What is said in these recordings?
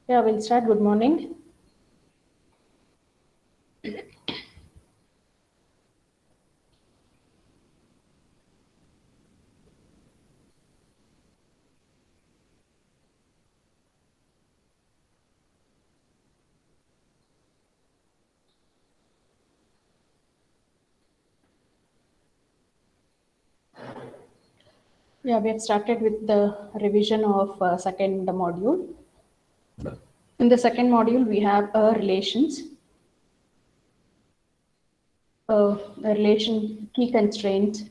Yeah, we'll start. Good morning. Yeah, we have started with the revision of second module. In the second module, we have relations, the relation key constraints,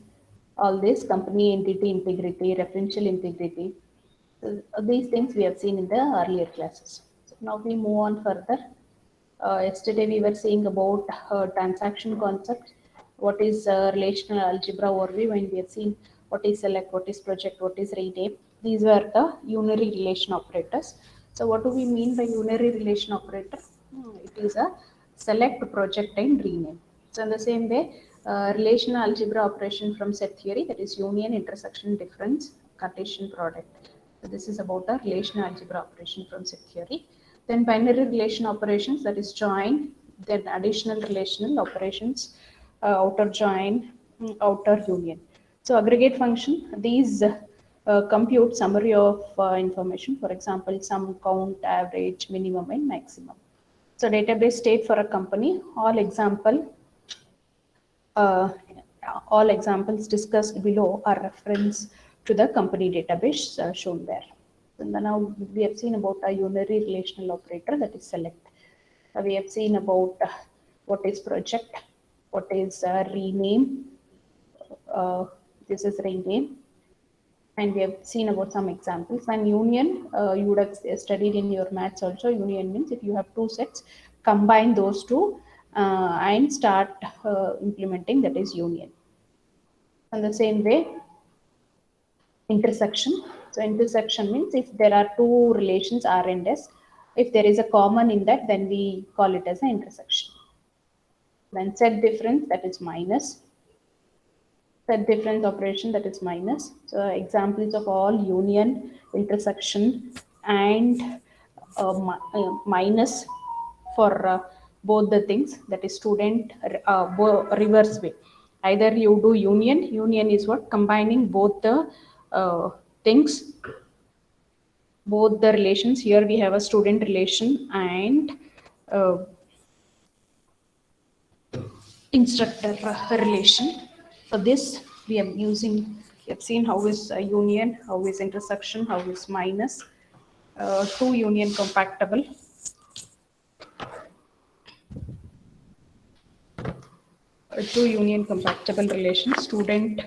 all this company entity integrity, referential integrity. So, these things we have seen in the earlier classes. So now we move on further. Yesterday we were seeing about transaction concept, what is relational algebra overview, and we have seen what is select, what is project, what is rename. These were the unary relation operators. So what do we mean by unary relation operator? It is a select, project, and rename. So in the same way, relational algebra operation from set theory, that is union, intersection, difference, Cartesian product. So this is about the relational algebra operation from set theory. Then binary relation operations, that is join, then additional relational operations, outer join, outer union. So aggregate function, these compute summary of information, for example, sum, count, average, minimum, and maximum. So database state for a company, uh, all examples discussed below are reference to the company database shown there. And then now we have seen about a unary relational operator, that is select. We have seen about what is project, what is rename. Uh, this is rename, and we have seen about some examples. And union, you would have studied in your maths also. Union means if you have two sets, combine those two and start implementing, that is union. In the same way, intersection. So intersection means if there are two relations R and S, if there is a common in that, then we call it as an intersection. Then set difference, that is minus. Set difference operation, that is minus. So examples of all union, intersection, and minus for both the things, that is student, reverse way. Either you do union. Union is what, combining both the things, both the relations. Here we have a student relation and uh, instructor relation. For this, we are using, we have seen how is union, how is intersection, how is minus, two union compactable. Two union compactable relations, student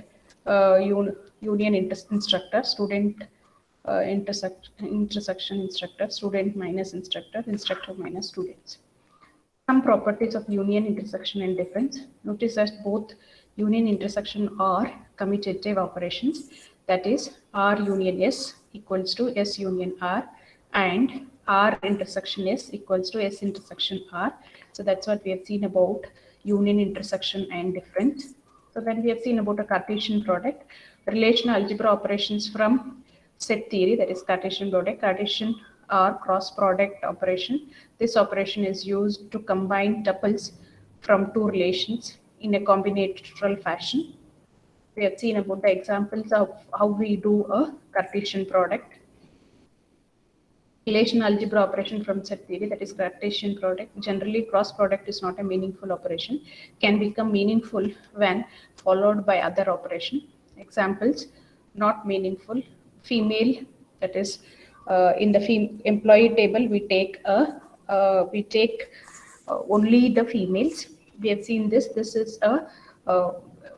union instructor, student intersection instructor, student minus instructor, instructor minus students. Some properties of union, intersection, and difference. Notice that both union, intersection are commutative operations. That is, R union S equals to S union R, and R intersection S equals to S intersection R. So that's what we have seen about union, intersection, and difference. So then we have seen about a Cartesian product, relational algebra operations from set theory, that is Cartesian product. Cartesian or cross product operation. This operation is used to combine tuples from two relations in a combinatorial fashion. We have seen about the examples of how we do a Cartesian product. Relational algebra operation from set theory, that is Cartesian product. Generally, cross product is not a meaningful operation, can become meaningful when followed by other operation. Examples, not meaningful, female, that is in the employee table we take only the females. We have seen this. This is a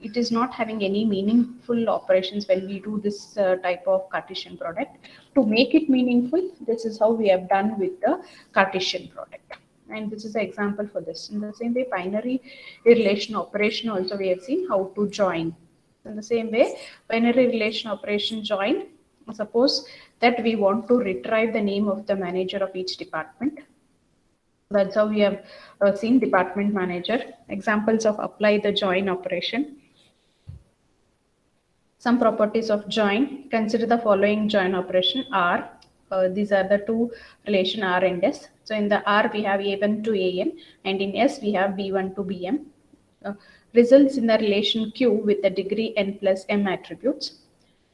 it is not having any meaningful operations when we do this type of Cartesian product. To make it meaningful, this is how we have done with the Cartesian product. And this is an example for this. In the same way, binary relation operation also we have seen how to join. In the same way, binary relation operation join. Suppose that we want to retrieve the name of the manager of each department. That's how we have seen department manager. Examples of apply the join operation. Some properties of join. Consider the following join operation. R, these are the two relation R and S. So in the R we have A1 to AN, and in S we have B1 to BM. Results in the relation Q with the degree n plus m attributes.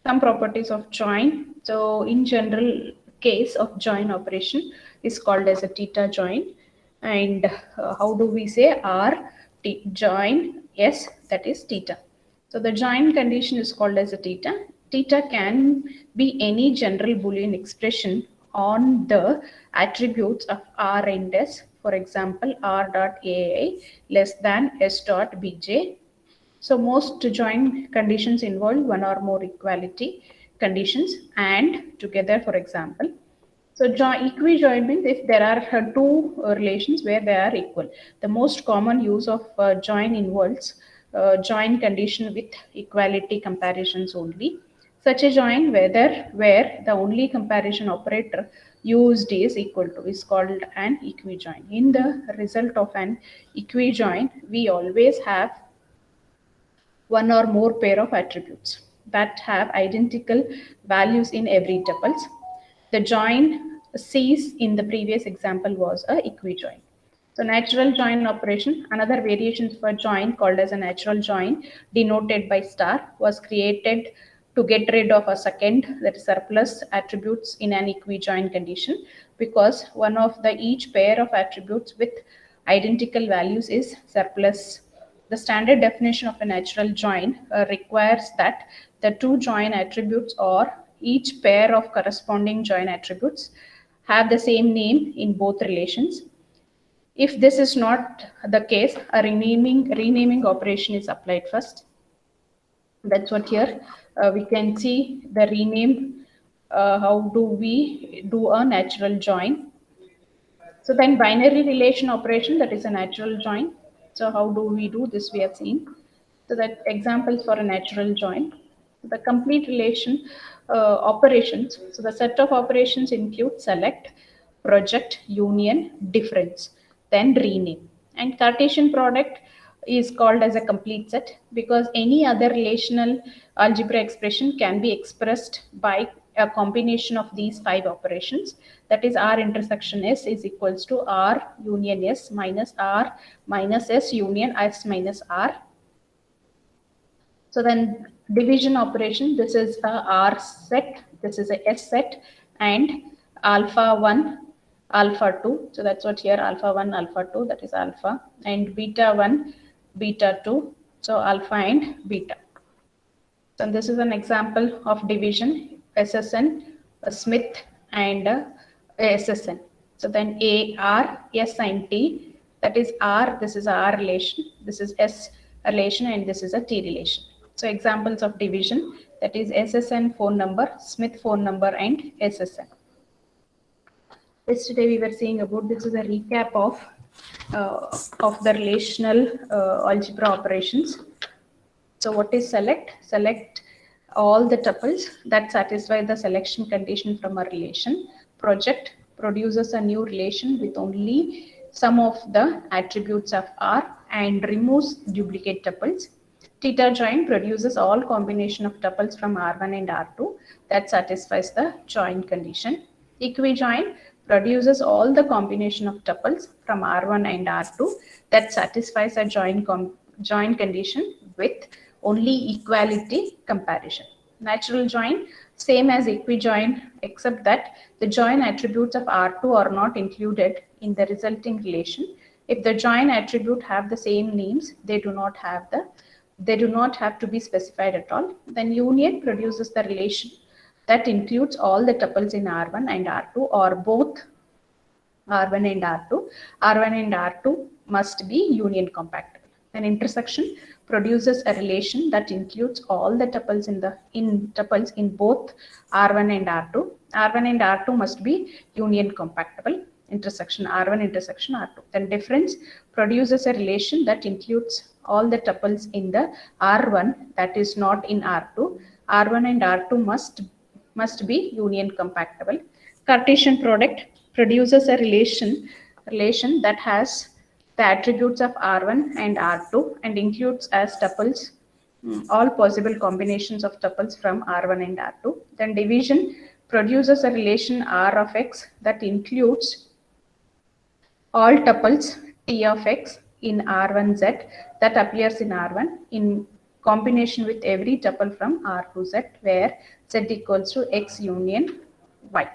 Some properties of join. So in general case of join operation is called as a theta join. And how do we say R join S, that is theta. So the join condition is called as a theta. Theta can be any general Boolean expression on the attributes of R and S. For example, R dot AI less than S dot BJ. So most join conditions involve one or more equality conditions and together, for example. So equijoin means if there are two relations where they are equal. The most common use of join involves join condition with equality comparisons only. Such a join where the only comparison operator used is equal to is called an equijoin. In the result of an equijoin, we always have one or more pair of attributes that have identical values in every tuples. The join C's in the previous example was a equijoin. So natural join operation, another variation for join called as a natural join denoted by star, was created to get rid of a second, that is surplus attributes in an equijoin condition, because one of the each pair of attributes with identical values is surplus. The standard definition of a natural join requires that the two join attributes or each pair of corresponding join attributes have the same name in both relations. If this is not the case, a renaming operation is applied first. That's what here we can see the rename. How do we do a natural join? So then binary relation operation, that is a natural join. So how do we do this? We have seen. So that examples for a natural join. The complete relation operations. So the set of operations include select, project, union, difference, then rename. And Cartesian product is called as a complete set because any other relational algebra expression can be expressed by a combination of these five operations. That is, R intersection S is equals to R union S minus R minus S union S minus R. So then division operation, this is a R set, this is a S set, and alpha 1, alpha 2. So that's what here, alpha 1, alpha 2, that is alpha, and beta 1, beta 2. So alpha and beta. So this is an example of division, SSN, Smith, and SSN. So then A, R, S and T, that is R, this is R relation, this is S relation, and this is a T relation. So examples of division, that is SSN phone number, Smith phone number, and SSN. Yesterday we were seeing about, this is a recap of the relational algebra operations. So what is select? Select all the tuples that satisfy the selection condition from a relation. Project produces a new relation with only some of the attributes of R and removes duplicate tuples. Theta join produces all combination of tuples from R1 and R2 that satisfies the join condition. Equijoin produces all the combination of tuples from R1 and R2 that satisfies a join condition with only equality comparison. Natural join, same as equijoin, except that the join attributes of R2 are not included in the resulting relation. If the join attribute have the same names, they do not have to be specified at all. Then union produces the relation that includes all the tuples in R1 and R2 or both R1 and R2. R1 and R2 must be union compactable. An intersection produces a relation that includes all the tuples in both R1 and R2. R1 and R2 must be union compactable. Intersection R1 intersection R2. Then difference produces a relation that includes all the tuples in the R1 that is not in R2. R1 and R2 must be union compactable. Cartesian product produces a relation that has the attributes of R1 and R2 and includes as tuples all possible combinations of tuples from R1 and R2. Then division produces a relation R of X that includes all tuples T of X in R1Z that appears in R1 in combination with every tuple from R to Z where Z equals to X union Y.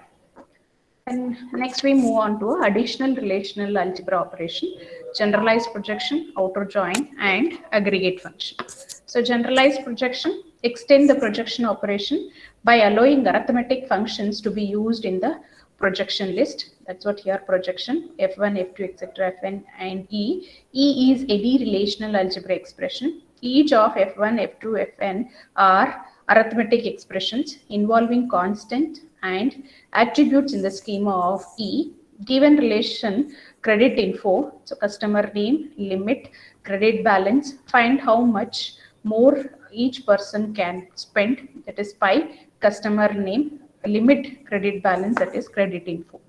And next we move on to additional relational algebra operation, generalized projection, outer join, and aggregate function. So generalized projection, extend the projection operation by allowing arithmetic functions to be used in the projection list. That's what here projection, F1, F2, etc., Fn and E. E is any relational algebra expression. Each of F1, F2, Fn are arithmetic expressions involving constant and attributes in the schema of E. Given relation credit info, so customer name, limit, credit balance, find how much more each person can spend, that is by customer name, limit, credit balance, that is credit info.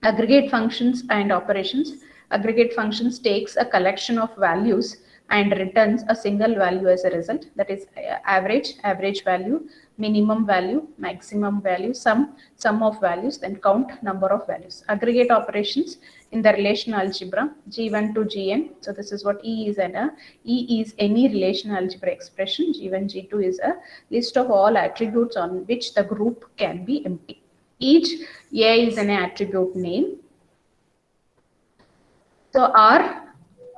Aggregate functions and operations. Aggregate functions takes a collection of values and returns a single value as a result, that is average value, minimum value, maximum value, sum of values, then count number of values. Aggregate operations in the relational algebra, G1 to Gn. So this is what E is, and E is any relational algebra expression. G1, G2 is a list of all attributes on which the group can be empty. Each A is an attribute name. So our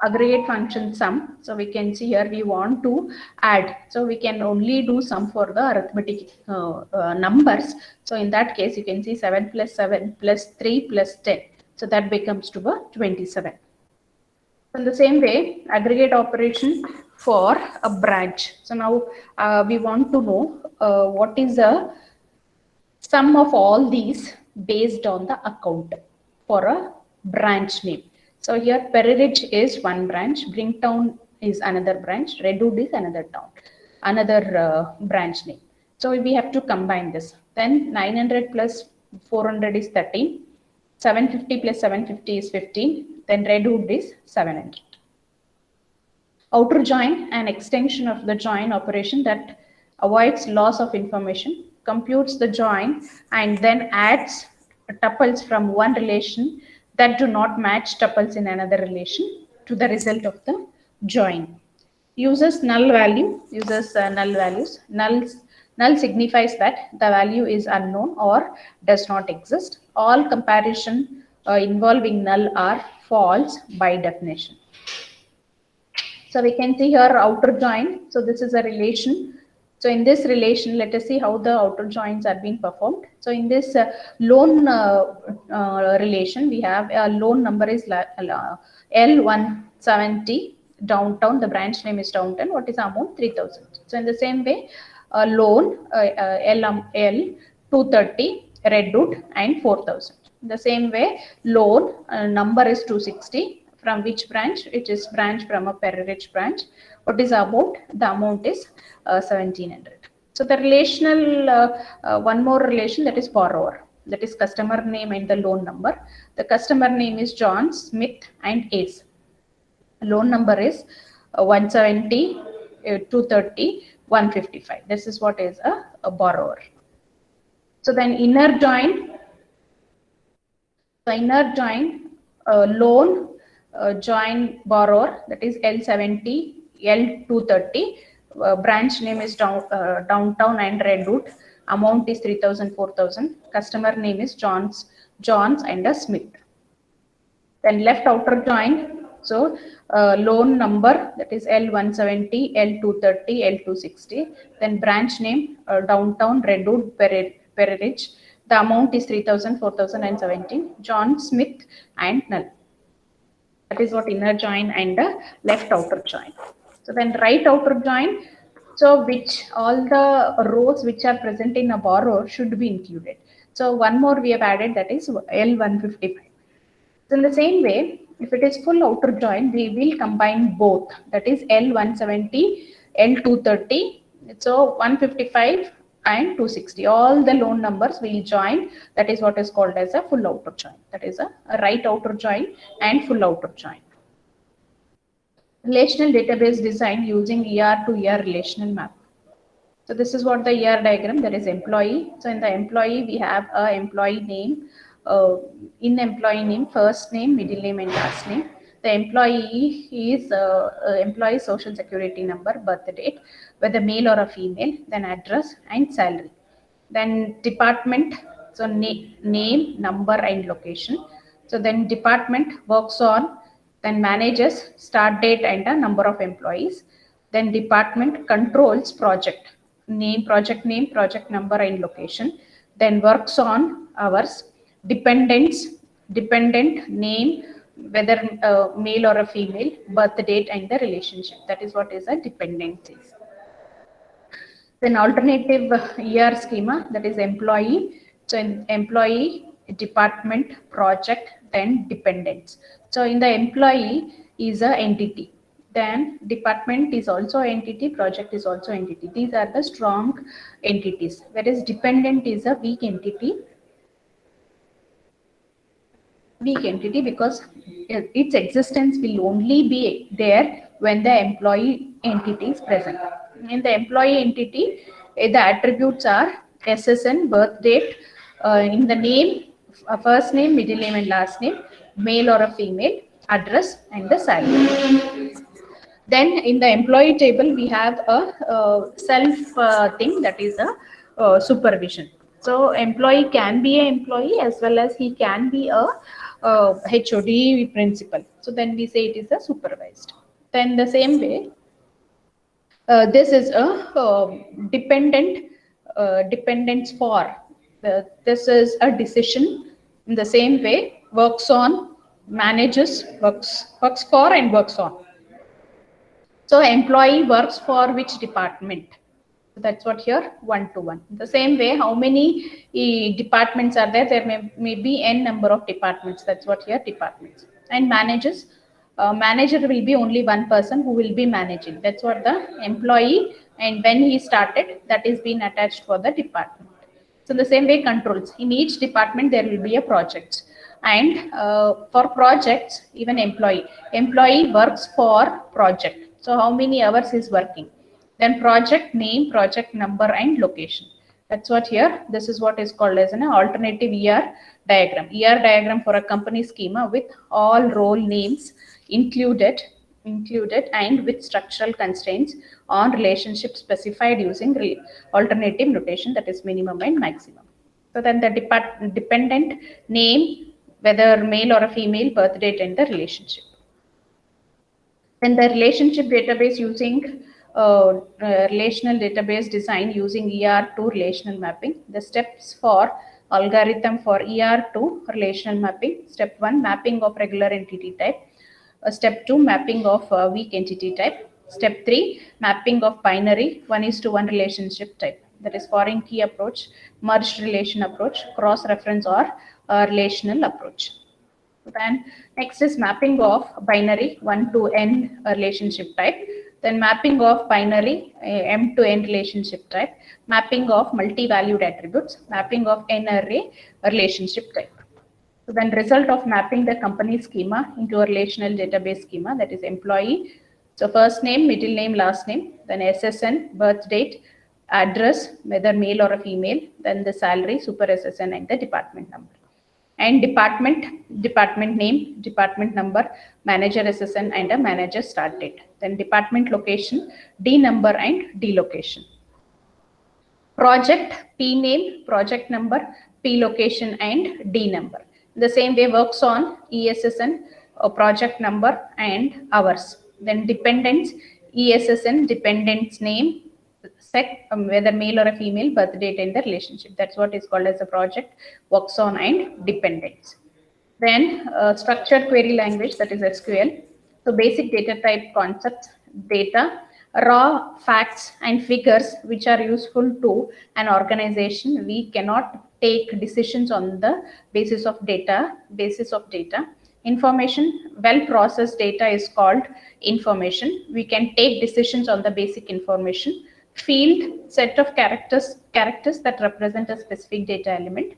aggregate function sum, so we can see here we want to add, so we can only do sum for the arithmetic numbers. So in that case you can see 7 plus 7 plus 3 plus 10, so that becomes to be 27. In the same way, aggregate operation for a branch. So now we want to know what is the sum of all these based on the account for a branch name. So here Peridge is one branch, Brinktown is another branch, Redwood is another town, another branch name. So we have to combine this. Then 900 plus 400 is 13, 750 plus 750 is 15, then Redwood is 700. Outer join, an extension of the join operation that avoids loss of information, computes the join and then adds tuples from one relation that do not match tuples in another relation to the result of the join. Uses null value, null values. Null signifies that the value is unknown or does not exist. All comparison involving null are false by definition. So we can see here outer join. So this is a relation. So in this relation, let us see how the outer joins are being performed. So in this loan relation, we have a loan number is L170, downtown, the branch name is downtown. What is the amount? 3,000. So in the same way, loan L230, Redwood and 4,000. In the same way, loan number is 260. From which branch? It is branch from a Peridge branch. What is the amount? The amount is 1,700. So the relational, one more relation, that is borrower, that is customer name and the loan number. The customer name is John, Smith and Ace. Loan number is 170, 230, 155. This is what is a borrower. So then inner join, loan join borrower, that is L70, L230, branch name is downtown and Redwood, amount is 3,000, 4,000, customer name is Johns and a Smith. Then left outer join, so loan number, that is L170, L230, L260, then branch name downtown, Redwood, Peridge, the amount is 3,000, 4,000 and 17, John, Smith and null. That is what inner join and left outer join. So then right outer join, so which all the rows which are present in a borrower should be included. So one more we have added, that is L155. So in the same way, if it is full outer join, we will combine both, that is L170, L230, so 155 and 260. All the loan numbers will join. That is what is called as a full outer join. That is a right outer join and full outer join. Relational database design using ER to ER relational map. So this is what the ER diagram, there is employee. So in the employee, we have a employee name, in employee name, first name, middle name and last name. The employee is employee social security number, birth date, whether male or a female, then address and salary. Then department, so name, number and location. So then department works on, then manages, start date and the number of employees. Then department controls project, name, project number and location. Then works on hours, dependents, dependent name, whether male or a female, birth date and the relationship. That is what is a dependency. Then alternative ER schema, that is employee. So in employee, department, project, then dependents. So in the employee is a entity. Then department is also entity, project is also entity. These are the strong entities. Whereas dependent is a weak entity. Because its existence will only be there when the employee entity is present. In the employee entity, the attributes are SSN, birth date, in the name, first name, middle name and last name, male or a female, address and the salary. Then in the employee table, we have a self thing, that is a supervision. So employee can be an employee as well as he can be a HOD principal. So then we say it is a supervised. Then the same way, this is a dependence for. This is a decision. In the same way, works on, manages, works for and works on. So employee works for which department? So that's what here, 1-to-1. The same way, how many departments are there? There may be n number of departments. That's what here, departments. And managers, manager will be only one person who will be managing. That's what the employee, and when he started, that is being attached for the department. So the same way, controls. In each department, there will be a project. And for projects, even employee works for project. So how many hours is working? Then project name, project number and location. That's what here, this is what is called as an alternative ER diagram. ER diagram for a company schema with all role names included and with structural constraints on relationship specified using alternative notation, that is minimum and maximum. So then the dependent name, whether male or a female, birth date and the relationship. Then the relationship database using relational database design using ER to relational mapping. The steps for algorithm for ER to relational mapping. Step 1, mapping of regular entity type. Step 2, mapping of weak entity type. Step 3, mapping of binary 1:1 relationship type. That is foreign key approach, merged relation approach, cross reference or relational approach. Then next is mapping of binary 1 to n relationship type. Then mapping of binary m to n relationship type. Mapping of multi-valued attributes. Mapping of n array relationship type. So then result of mapping the company schema into a relational database schema, that is employee. So first name, middle name, last name, then SSN, birth date, address, whether male or a female, then the salary, super SSN and the department number. And department name, department number, manager SSN and a manager start date. Then department location, D number and D location. Project, P name, project number, P location and D number. The same way works on ESSN, project number and hours. Then dependents, ESSN, dependents name, whether male or a female, birth date and the relationship. That's what is called as a project, works on and dependents. Then structured query language, that is SQL. So basic data type concepts, data, raw facts and figures which are useful to an organization. We cannot take decisions on the basis of data. Information, well processed data is called information. We can take decisions on the basic information. Field, set of characters that represent a specific data element.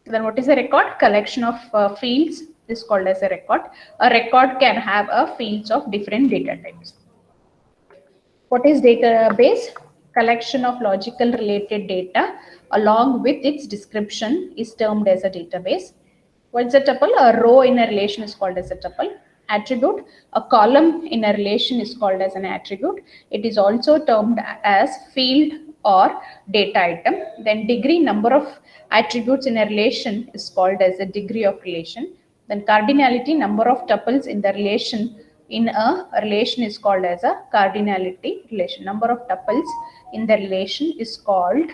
Then what is a record? Collection of fields is called as a record. A record can have a fields of different data types. What is database? collection of logical related data along with its description is termed as a database. What's a tuple? A row in a relation is called as a tuple. Attribute, a column in a relation is called as an attribute. It is also termed as field or data item. Then degree, number of attributes in a relation is called as a degree of relation. Then cardinality, number of tuples in the relation in a relation is called as a cardinality relation. Number of tuples in the relation is called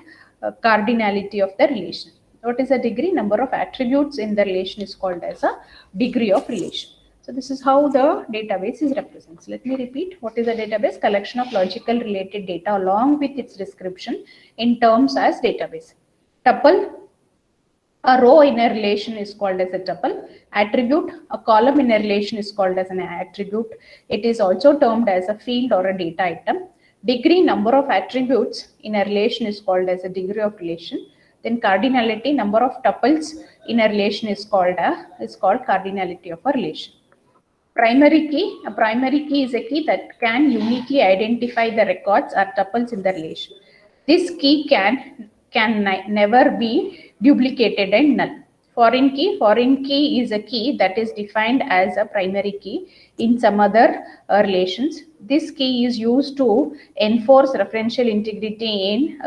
cardinality of the relation. What is a degree? Number of attributes in the relation is called as a degree of relation. So this is how the database is represented. Let me repeat. What is a database? Collection of logical related data along with its description in terms as database. Tuple, a row in a relation is called as a tuple. Attribute, a column in a relation is called as an attribute. It is also termed as a field or a data item. Degree, number of attributes in a relation is called as a degree of relation. Then cardinality, number of tuples in a relation is called cardinality of a relation. Primary key, a primary key is a key that can uniquely identify the records or tuples in the relation. This key can never be duplicated and null. Foreign key is a key that is defined as a primary key in some other relations. This key is used to enforce referential integrity in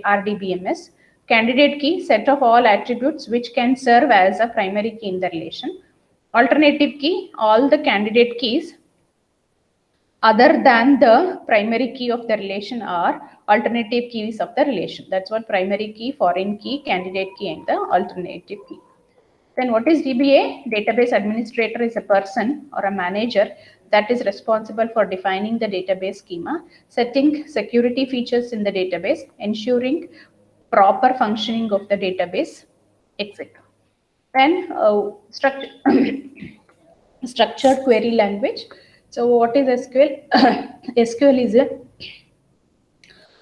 RDBMS. Candidate key, set of all attributes which can serve as a primary key in the relation. Alternative key, all the candidate keys other than the primary key of the relation are alternative keys of the relation. That's what primary key, foreign key, candidate key, and the alternative key. Then what is DBA? Database administrator is a person or a manager that is responsible for defining the database schema, setting security features in the database, ensuring proper functioning of the database, etc. Then structured query language. So what is SQL? SQL is a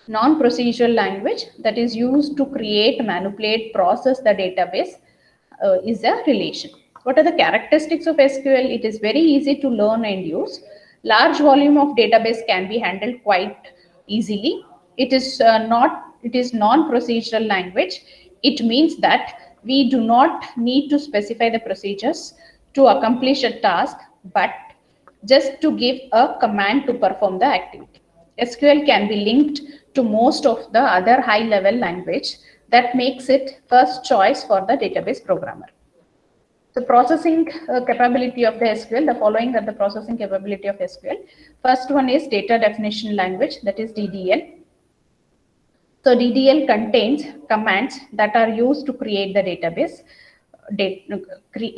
non-procedural language that is used to create, manipulate, process the database is a relation. What are the characteristics of SQL? It is very easy to learn and use. Large volume of database can be handled quite easily. It is non-procedural language. It means that we do not need to specify the procedures to accomplish a task, but just to give a command to perform the activity. SQL can be linked to most of the other high-level language that makes it first choice for the database programmer. The processing capability of the SQL, the following are the processing capability of SQL. First one is data definition language, that is DDL. So DDL contains commands that are used to create the database,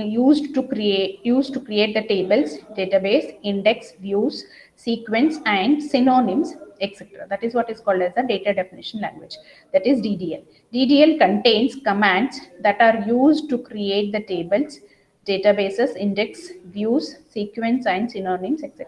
used to create the tables, database, index, views, sequence, and synonyms, etc. That is what is called as a data definition language. That is DDL. DDL contains commands that are used to create the tables, databases, index, views, sequence, and synonyms, etc.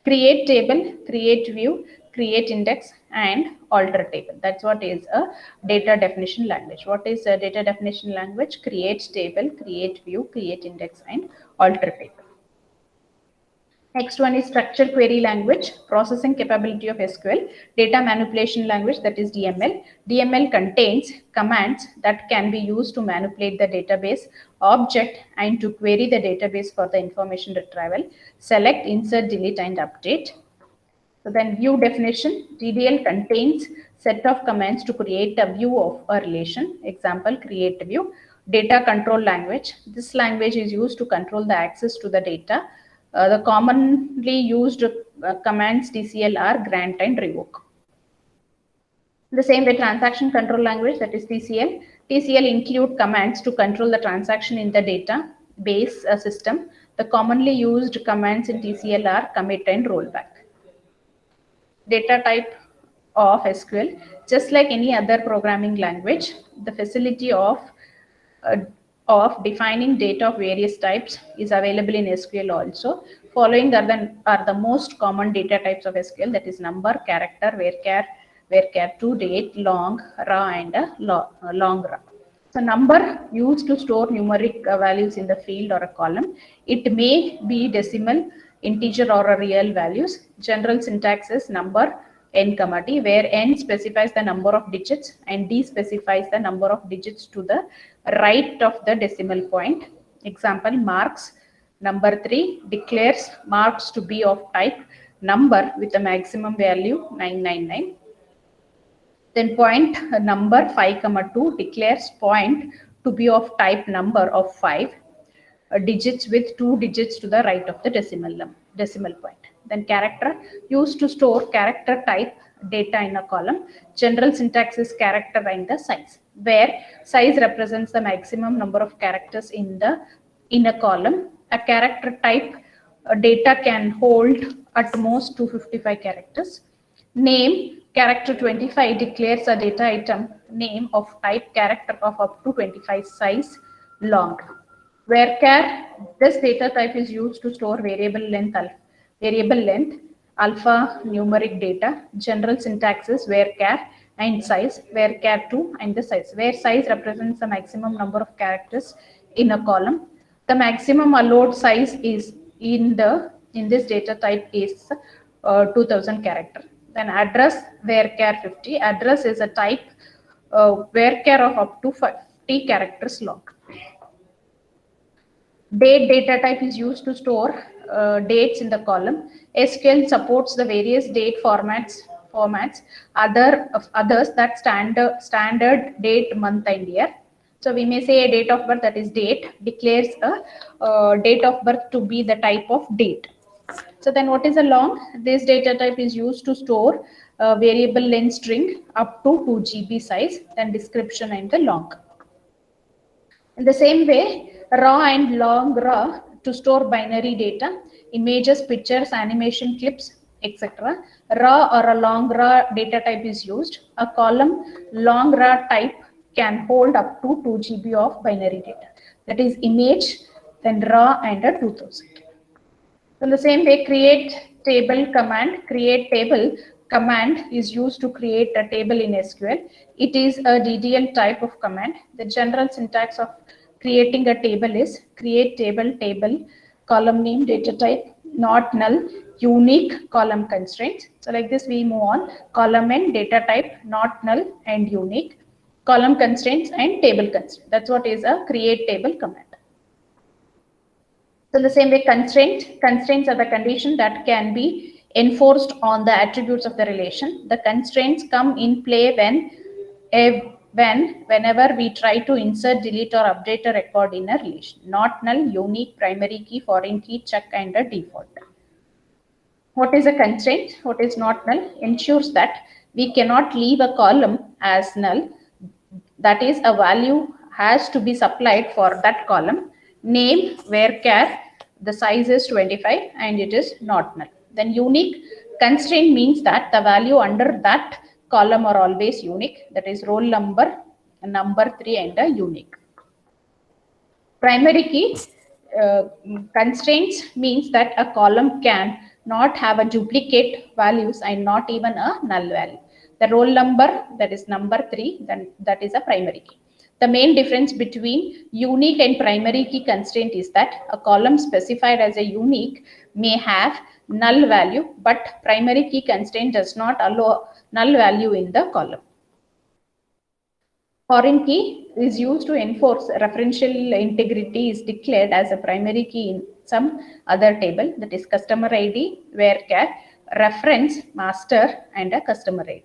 Create table, create view, create index, and alter table. That's what is a data definition language. What is a data definition language? Create table, create view, create index, and alter table. Next one is structured query language, processing capability of SQL, data manipulation language, that is DML. DML contains commands that can be used to manipulate the database object and to query the database for the information retrieval, select, insert, delete, and update. So then view definition, DDL contains set of commands to create a view of a relation. Example, create a view. Data control language. This language is used to control the access to the data. The commonly used commands TCL are grant and revoke. The same way transaction control language, that is TCL. TCL include commands to control the transaction in the database system. The commonly used commands in TCL are commit and rollback. Data type of SQL, just like any other programming language, the facility of defining data of various types is available in SQL also. Following are the most common data types of SQL, that is number, character, varchar 2, date, long, raw, and long raw. So number used to store numeric values in the field or a column. It may be decimal, integer, or a real values. General syntax is number n comma d, where n specifies the number of digits and d specifies the number of digits to the right of the decimal point. Example, marks number 3 declares marks to be of type number with a maximum value 999. Then point number 5 comma 2 declares point to be of type number of 5 digits with 2 digits to the right of the decimal point. Then character used to store character type data in a column. General syntax is character and the size, where size represents the maximum number of characters in a column. A character type data can hold at most 255 characters. Name character 25 declares a data item name of type character of up to 25 size long. Where char, this data type is used to store variable length alphanumeric data. General syntax is where char and size, where char 2 and the size, where size represents the maximum number of characters in a column. The maximum allowed size is in this data type is 2000 character. Then address varchar 50. Address is a type varchar of up to 50 characters long. Date data type is used to store dates in the column. SQL supports the various date formats. Others that standard date, month, and year. So we may say a date of birth, that is date, declares a date of birth to be the type of date. So then what is a long? This data type is used to store variable length string up to 2 GB size, then description and the long. In the same way, raw and long raw to store binary data, images, pictures, animation clips, etc. Raw or a long raw data type is used. A column long raw type can hold up to 2 GB of binary data. That is image, then raw and a 2000. In the same way, create table command is used to create a table in SQL. It is a DDL type of command. The general syntax of creating a table is create table, column name, data type, not null, unique, column constraints. So like this we move on. Column and data type, not null and unique, column constraints and table constraints. That's what is a create table command. So in the same way, constraints are the condition that can be enforced on the attributes of the relation. The constraints come in play whenever we try to insert, delete, or update a record in a relation. Not null, unique, primary key, foreign key, check, and a default. What is a constraint? What is not null? Ensures that we cannot leave a column as null. That is, a value has to be supplied for that column. Name varchar, the size is 25 and it is not null. Then unique constraint means that the value under that column are always unique. That is roll number 3 and a unique. Primary key constraints means that a column can not have a duplicate values and not even a null value. The roll number, that is number 3, then that is a primary key. The main difference between unique and primary key constraint is that a column specified as a unique may have null value, but primary key constraint does not allow null value in the column. Foreign key is used to enforce referential integrity is declared as a primary key in some other table, that is customer ID, varchar, reference, master, and a customer ID.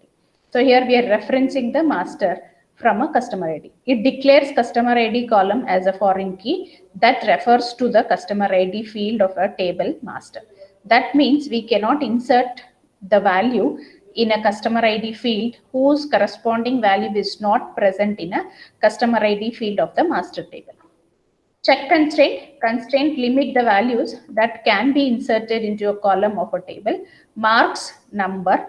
So here we are referencing the master from a customer ID. It declares customer ID column as a foreign key that refers to the customer ID field of a table master. That means we cannot insert the value in a customer ID field whose corresponding value is not present in a customer ID field of the master table. Check constraint limit the values that can be inserted into a column of a table. Marks number,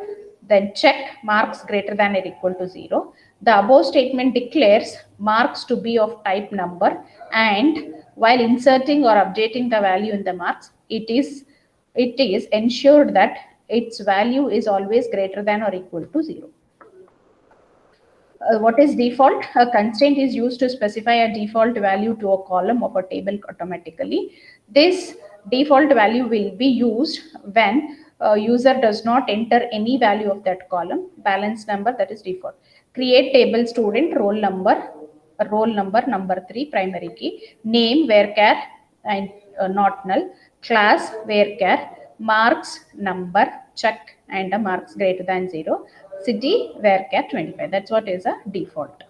then check marks greater than or equal to 0. The above statement declares marks to be of type number, and while inserting or updating the value in the marks, it is ensured that its value is always greater than or equal to 0. What is default? A constraint is used to specify a default value to a column of a table automatically. This default value will be used when user does not enter any value of that column. Balance number, that is default. Create table student roll number number 3 primary key, name varchar and not null, class varchar, marks number check and a marks greater than 0, city varchar 25. That's what is a default.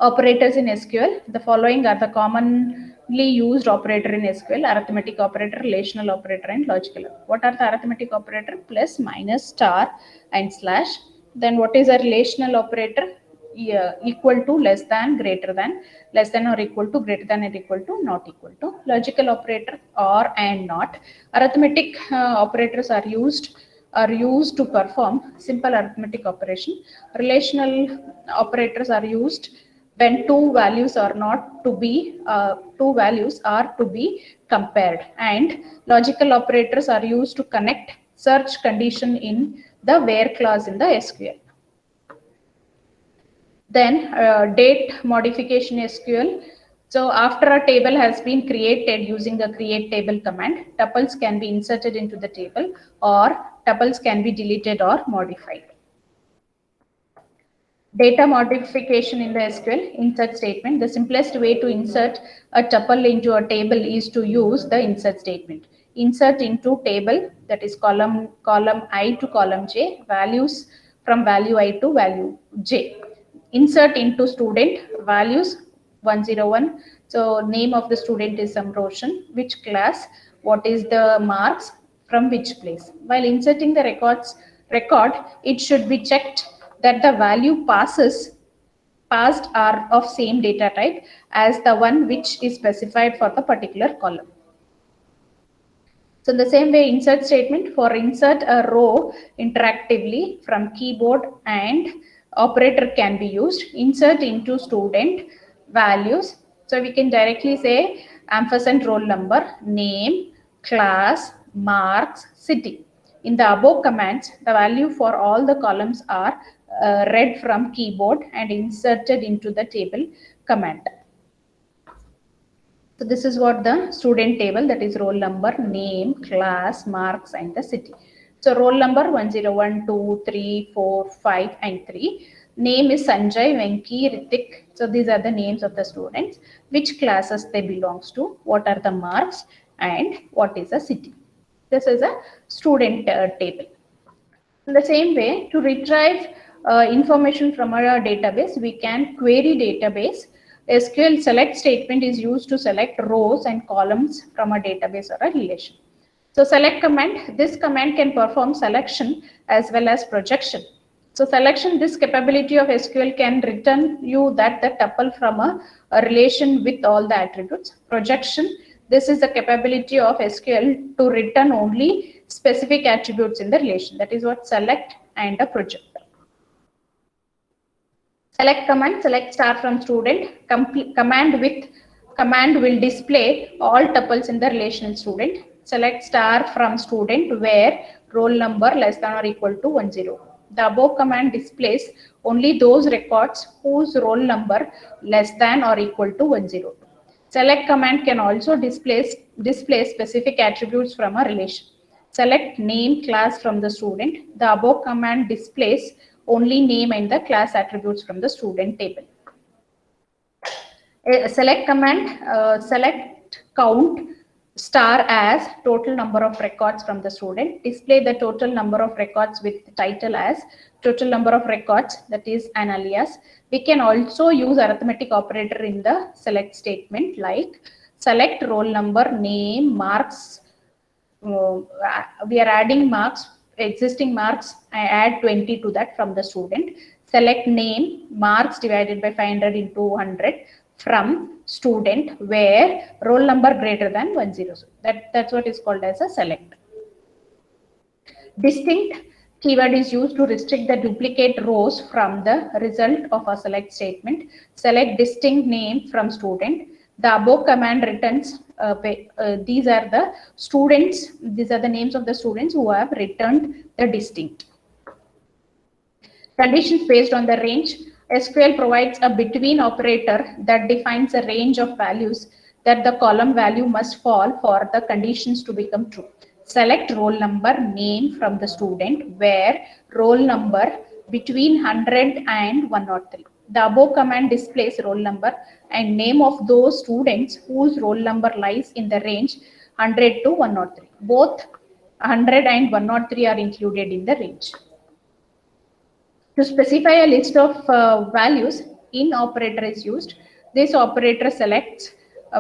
Operators in SQL. The following are the commonly used operator in SQL: arithmetic operator, relational operator, and logical. What are the arithmetic operator? Plus, minus, star, and slash. Then what is a relational operator? Yeah, equal to, less than, greater than, less than or equal to, greater than or equal to, not equal to. Logical operator, or and not. Arithmetic operators are used to perform simple arithmetic operation. Relational operators are used when two values are to be compared, and logical operators are used to connect search condition in the where clause in the SQL. Then date modification SQL. So after a table has been created using the create table command, tuples can be inserted into the table, or tuples can be deleted or modified. Data modification in the SQL insert statement. The simplest way to insert a tuple into a table is to use the insert statement. Insert into table, that is column I to column J, values from value I to value J. Insert into student, values 101. So name of the student is Roshan. Which class? What is the marks? From which place? While inserting the record, it should be checked that the value passed are of same data type as the one which is specified for the particular column. So in the same way, insert statement, for insert a row interactively from keyboard and operator can be used. Insert into student, values. So we can directly say ampersand roll number, name, class, marks, city. In the above commands, the value for all the columns are read from keyboard and inserted into the table command. So this is what the student table, that is roll number, name, class, marks, and the city. So roll number 101, 2, 3, 4, 5, and 3. Name is Sanjay, Venki, Ritik. So these are the names of the students. Which classes they belongs to? What are the marks? And what is the city? This is a student table. In the same way, to retrieve information from our database, we can query database. SQL select statement is used to select rows and columns from a database or a relation. So select command, this command can perform selection as well as projection. So selection, this capability of SQL can return you that the tuple from a relation with all the attributes. Projection, this is the capability of SQL to return only specific attributes in the relation. That is what select and a project. Select command, select star from student. Command will display all tuples in the relational student. Select star from student where roll number less than or equal to 10. The above command displays only those records whose roll number less than or equal to 10. Select command can also display specific attributes from a relation. Select name, class from the student. The above command displays only name and the class attributes from the student table. Select command, select count star as total number of records from the student. Display the total number of records with the title as total number of records, that is an alias. We can also use arithmetic operator in the select statement, like select roll number, name, marks. We are adding marks, existing marks. I add 20 to that from the student. Select name, marks divided by 500 into 100 from student where roll number greater than 10. That's what is called as a select. Distinct keyword is used to restrict the duplicate rows from the result of a select statement. Select distinct name from student. The above command returns, these are the students, these are the names of the students who have returned the distinct. Conditions based on the range. SQL provides a between operator that defines a range of values that the column value must fall for the conditions to become true. select roll number name from the student where roll number between 100 and 103. The above command displays roll number and name of those students whose roll number lies in the range 100 to 103. Both 100 and 103 are included in the range. To specify a list of values, in operator is used. This operator selects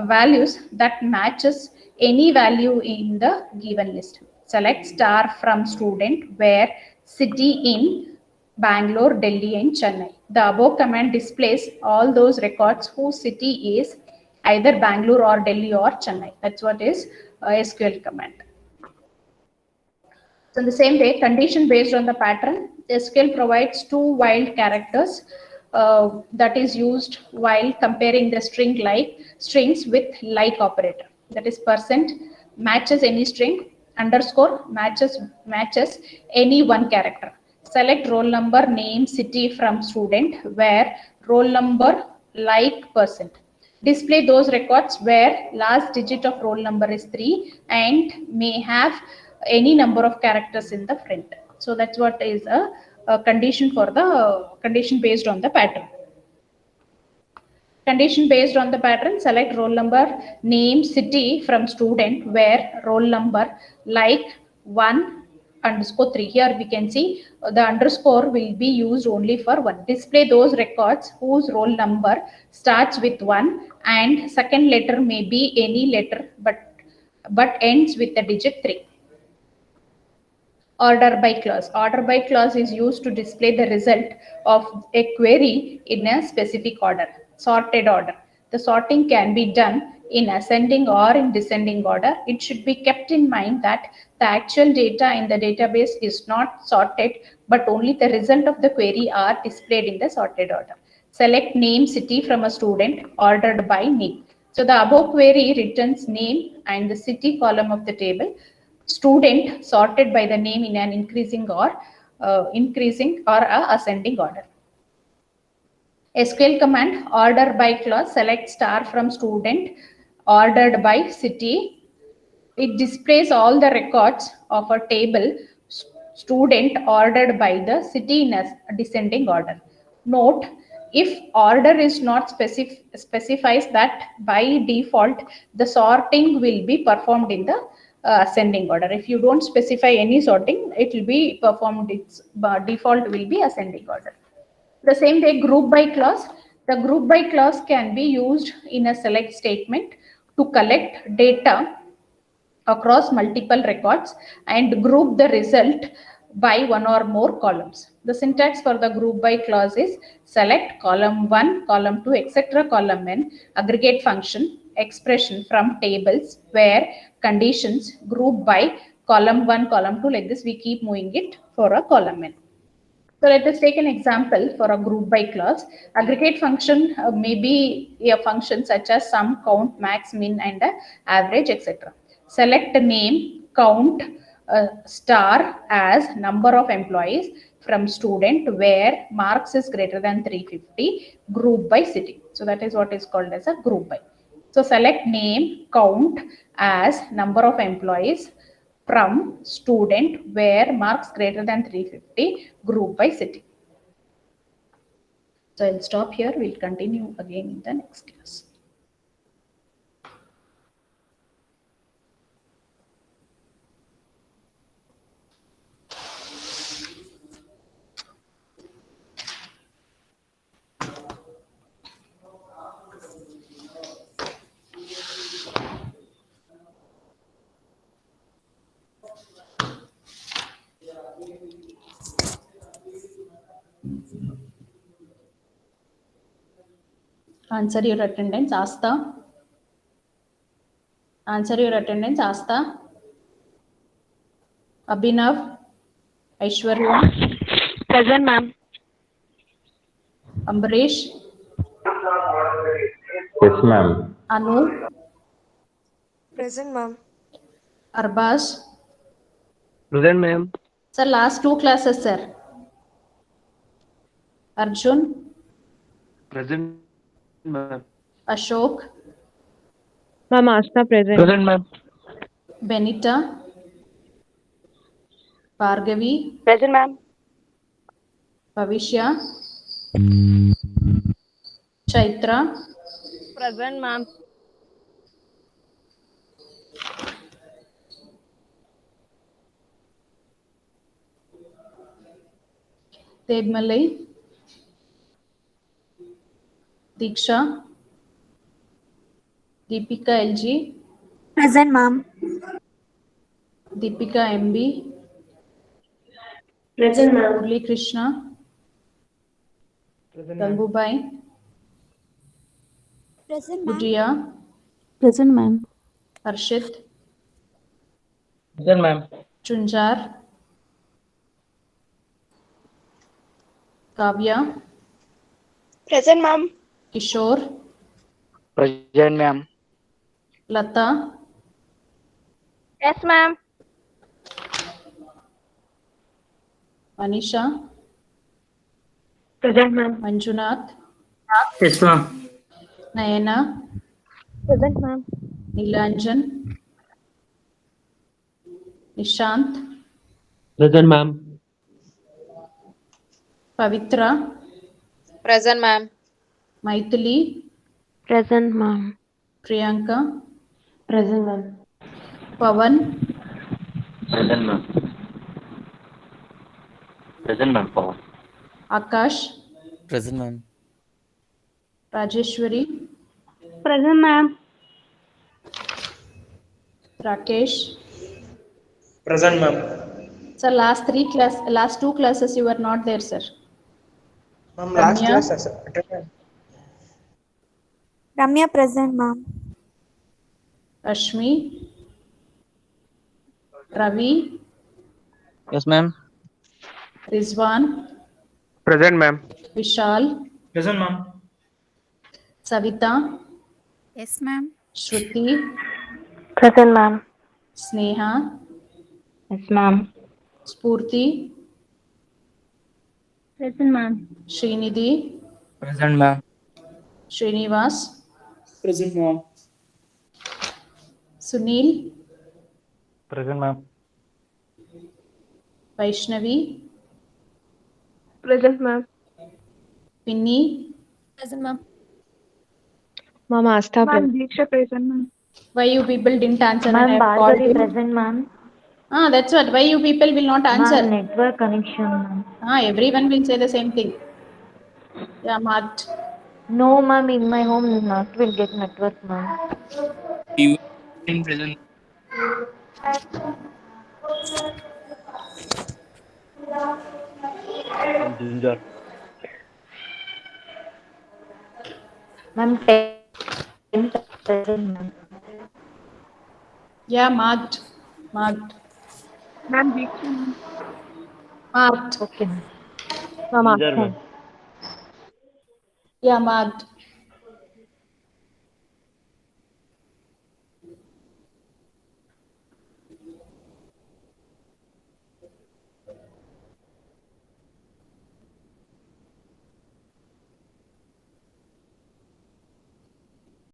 values that matches any value in the given list. Select star from student where city in Bangalore, Delhi and Chennai. The above command displays all those records whose city is either Bangalore or Delhi or Chennai. That's what is SQL command. So in the same way, condition based on the pattern, SQL provides two wild characters that is used while comparing the strings with like operator. That is percent matches any string, underscore matches any one character. Select roll number, name, city from student where roll number like percent. Display those records where last digit of roll number is 3 and may have any number of characters in the front. So that's what is a condition for the condition based on the pattern. Condition based on the pattern, select roll number, name, city from student where roll number like 1 underscore 3. Here we can see the underscore will be used only for 1. Display those records whose roll number starts with 1 and second letter may be any letter but ends with the digit 3. Order by clause. Order by clause is used to display the result of a query in a specific order. Sorted order. The sorting can be done in ascending or in descending order. It should be kept in mind that the actual data in the database is not sorted, but only the result of the query are displayed in the sorted order. Select name, city from a student ordered by name. So the above query returns name and the city column of the table. Student sorted by the name in an increasing or ascending order. SQL command order by clause, select star from student ordered by city. It displays all the records of a table student ordered by the city in a descending order. Note, if order is not specifies that by default the sorting will be performed in the ascending order. If you don't specify any sorting, it will be performed, its default will be ascending order. The same way, group by clause. The group by clause can be used in a select statement to collect data across multiple records and group the result by one or more columns. The syntax for the group by clause is select column 1, column 2, etc. column n, aggregate function, expression from tables where conditions group by column 1, column 2, like this we keep moving it for a column n. So let us take an example for a group by clause. Aggregate function may be a function such as sum, count, max, min and average, etc. Select name, count star as number of employees from student where marks is greater than 350, group by city. So that is what is called as a group by. So select name, count as number of employees from student where marks greater than 350, group by city. So I'll stop here. We'll continue again in the next class. Answer your attendance, Asta. Answer your attendance, Asta. Abhinav. Aishwarya. Present, ma'am. Ambaresh. Yes, ma'am. Anu. Present, ma'am. Arbaz. Present, ma'am. Sir, last 2 classes, sir. Arjun. Present, ma'am. Ashok. Ma'am, Asta present. Present, ma'am. Benita. Bhargavi, Present, ma'am. Bhavishya, Chaitra, Present, ma'am. Debmalai, Diksha, Deepika LG, Present, ma'am. Deepika MB, Present, ma'am. Murli Krishna, Present, ma'am. Gangubai, Present, ma'am. Gujiya, Present, ma'am. Harshit, Present, ma'am. Chunjar, Kavya, Present, ma'am. Kishore, Present, ma'am. Lata, Yes, ma'am. Manisha, Present, ma'am. Manjunath, Yes, ma'am. Nayana, Present, ma'am. Nilanjan, Nishant, Present, ma'am. Pavitra, Present, ma'am. Maithili, Present, ma'am. Priyanka, Present, ma'am. Pavan, Present, ma'am. Present, ma'am. Power. Akash, Present, ma'am. Rajeshwari, Present, ma'am. Rakesh. Present, ma'am. Sir, last two classes you were not there, sir. Ma'am, last Ramya, class, attended. Ramya, present, ma'am. Ashmi, Ravi, Yes, ma'am. Rizwan, Present, ma'am. Vishal, Present, ma'am. Savita, Yes, ma'am. Shruti, Present, ma'am. Sneha, Yes, ma'am. Spurti, Present, ma'am. Srinidhi, Present, ma'am. Srinivas, Present, ma'am. Sunil, Present, ma'am. Vaishnavi, Present, ma'am. Pinni. Present, ma'am. Ma'am, Astha Ma'am, present. Diksha present, ma'am. Why you people didn't answer when I Ma'am, have called Bhargavi you? present, ma'am. That's what. Why you people will not Ma'am, answer? network connection, ma'am. Everyone will say the same thing. Yeah, marked. No, ma'am, in my home not will get network, ma'am. In present. Ma'am, Ginger. Ma'am, 10 present, ma'am. Yeah, marked. Marked. Ma'am, Diksha, ma'am. Marked. Okay, ma'am. Ma'am, Ginger, Astha. ma'am. Yeah, marked.